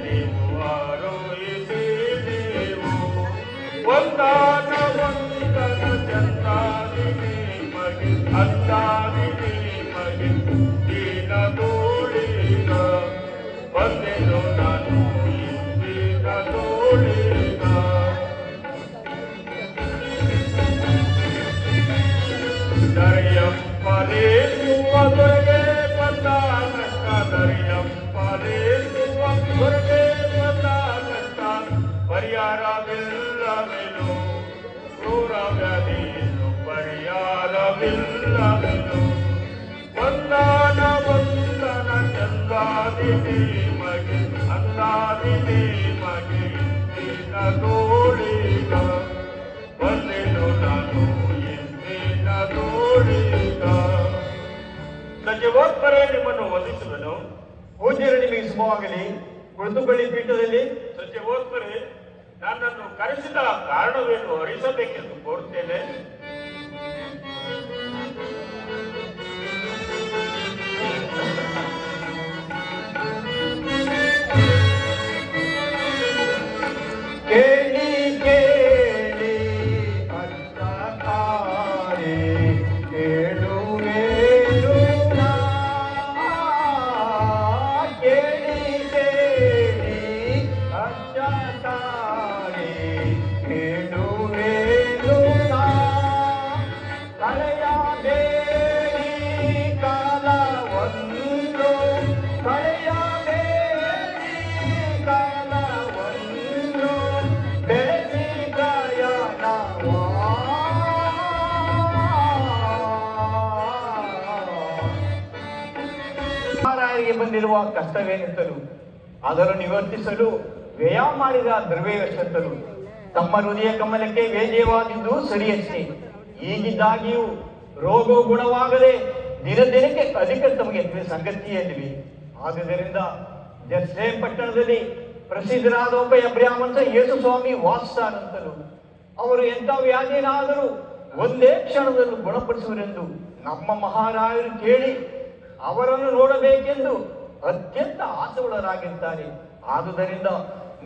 ನೀವು ಆರೋಹಿಸಿ ನೀವು ಒಂದಾನ ಒಂದನ ಚಂದಾದಿ ನಿಮಗೆ ಅಂದಾದಿ ನಿಮಗೆ ದೀನ ತೋಳಿಗ ಬಂದೆನು ನಾನು ಇಂದಿನ ತೋಳಿಗ ದರೆಯಂಪಲೇಸುವ ದೊರೆಗೆ ಬಂದ ಕಷ್ಟ ದರೆಯಂಪಲೇಸುವ ದೊರೆಗೆ ಬಂದ ಕಷ್ಟ ಪರಿಹಾರವಿಲ್ಲವೆನು ಕ್ರೂರ ವ್ಯಾಧಿಯನ್ನು ಪರಿಹಾರವಿಲ್ಲವೆನು ವಂದನ ವಂದನ ಚಂದಾದಿ ನಿಮಗೆ ಅಂದಾದಿ ನಿಮಗೆ ಇಂದಿನ ತೋಳಿಗ ಬಂದೆನು ನಾನು ಇಂದಿನ ತೋಳಿಗ ಸಚಿವೋತ್ಪರೆ ನಿಮ್ಮನ್ನು ವಂದಿಸುವನು. ಪೂಜ್ಯರು ನಿಮಗೆ ಶುಭವಾಗಲಿ. ಕುಳಿತುಕೊಳ್ಳಿ ಪೀಠದಲ್ಲಿ. ಸಚಿವೋತ್ಪರೆ ನನ್ನನ್ನು ಕರೆಸಿದ ಕಾರಣವೇನು ಅರಿಸಬೇಕೆಂದು ಕೋರುತ್ತೇನೆ. ಕೇಳಿ ಕೇಳಿ ಅರ್ಥ ತಾಳೆ ಕೇಳುವೇನು ನಾ. ಕೇಳಿ ಕೇಳಿ ಅರ್ಥ ತಾಳೆ ಕೇಳುವೇನು ನಾ. ಕಳೆಯಬೇಡಿ ಕಾಲವನ್ನು ಕಳೆಯಬೇಡಿ ಕಾಲವನ್ನು ಬೆಳೆಸಿ ಪ್ರಯಾಣವ ಮಹಾರಾಯರಿಗೆ ಬಂದಿರುವ ಕಷ್ಟವೇನೆಂತಲೂ ಅದನ್ನು ನಿವರ್ತಿಸಲು ವ್ಯಯ ಮಾಡಿದ ದ್ರವ್ಯವೆಷ್ಟೆಂತಲೂ ತಮ್ಮ ಹೃದಯ ಕಮಲಕ್ಕೆ ವೇದ್ಯವಾದಿದ್ದು ಸರಿಯಷ್ಟೇ. ಹೀಗಿದ್ದಾಗಿಯೂ ರೋಗ ಗುಣವಾಗದೆ ದಿನ ದಿನಕ್ಕೆ ಅಧಿಕ ತಮಗೆ ಸಂಗತಿಯಲ್ಲಿವೆ. ಆದುದರಿಂದ ಜೆರುಸಲೇಮ್ ಪಟ್ಟಣದಲ್ಲಿ ಪ್ರಸಿದ್ಧರಾದ ಒಬ್ಬ ಬ್ರಾಹ್ಮಣ ಯೇಸು ಸ್ವಾಮಿ ವಾಸಿಸ್ತಾರಂತಲೂ ಅವರು ಎಂಥ ವ್ಯಾಧಿಯನ್ನಾದರೂ ಒಂದೇ ಕ್ಷಣದಲ್ಲೂ ಗುಣಪಡಿಸುವರೆಂದು ನಮ್ಮ ಮಹಾರಾಯರು ಕೇಳಿ ಅವರನ್ನು ನೋಡಬೇಕೆಂದು ಅತ್ಯಂತ ಆಸೆಯುಳ್ಳರಾಗಿದ್ದಾರೆ. ಆದುದರಿಂದ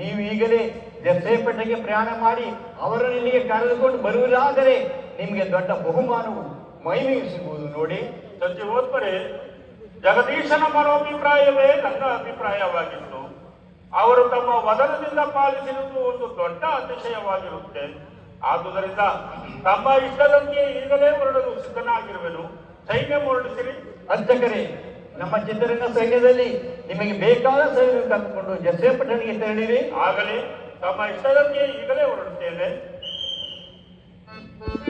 ನೀವು ಈಗಲೇ ಜೆರುಸಲೇಮಿಗೆ ಪ್ರಯಾಣ ಮಾಡಿ ಅವರನ್ನು ಇಲ್ಲಿಗೆ ಕರೆದುಕೊಂಡು ಬರುವುದಾದರೆ ನಿಮಗೆ ದೊಡ್ಡ ಬಹುಮಾನವು ಮಹಿಮೆಯು ಸಿಗುವುದು ನೋಡಿ. ಸಚಿವೋತ್ಪರೆ ಜಗದೀಶನ ಮನೋಭಿಪ್ರಾಯವೇ ನನ್ನ ಅಭಿಪ್ರಾಯವಾಗಿತ್ತು. ಅವರು ತಮ್ಮ ವದನದಿಂದ ಪಾಲಿಸಿರುವುದು ಒಂದು ದೊಡ್ಡ ಅತಿಶಯವಾಗಿರುತ್ತೆ. ಆದುದರಿಂದ ತಮ್ಮ ಇಷ್ಟದಂತೆ ಈಗಲೇ ಹೊರಡಲು ಸಿದ್ಧನಾಗಿರುವೆನು. ಸೈನ್ಯ ಹೊರಡಿಸಿರಿ. ಅರ್ಚಕರೇ, ನಮ್ಮ ಚಿತ್ರರಂಗ ಸೈನ್ಯದಲ್ಲಿ ನಿಮಗೆ ಬೇಕಾದ ಸೈನ್ಯ ಕರೆದುಕೊಂಡು ಜೆರುಸಲೇಮ್ ಪಟ್ಟಣಕ್ಕೆ ತೆರಳಿರಿ. ಆಗಲಿ, ತಮ್ಮ ಇಷ್ಟದಂತೆ ಈಗಲೇ ಹೊರಡುತ್ತೇನೆ.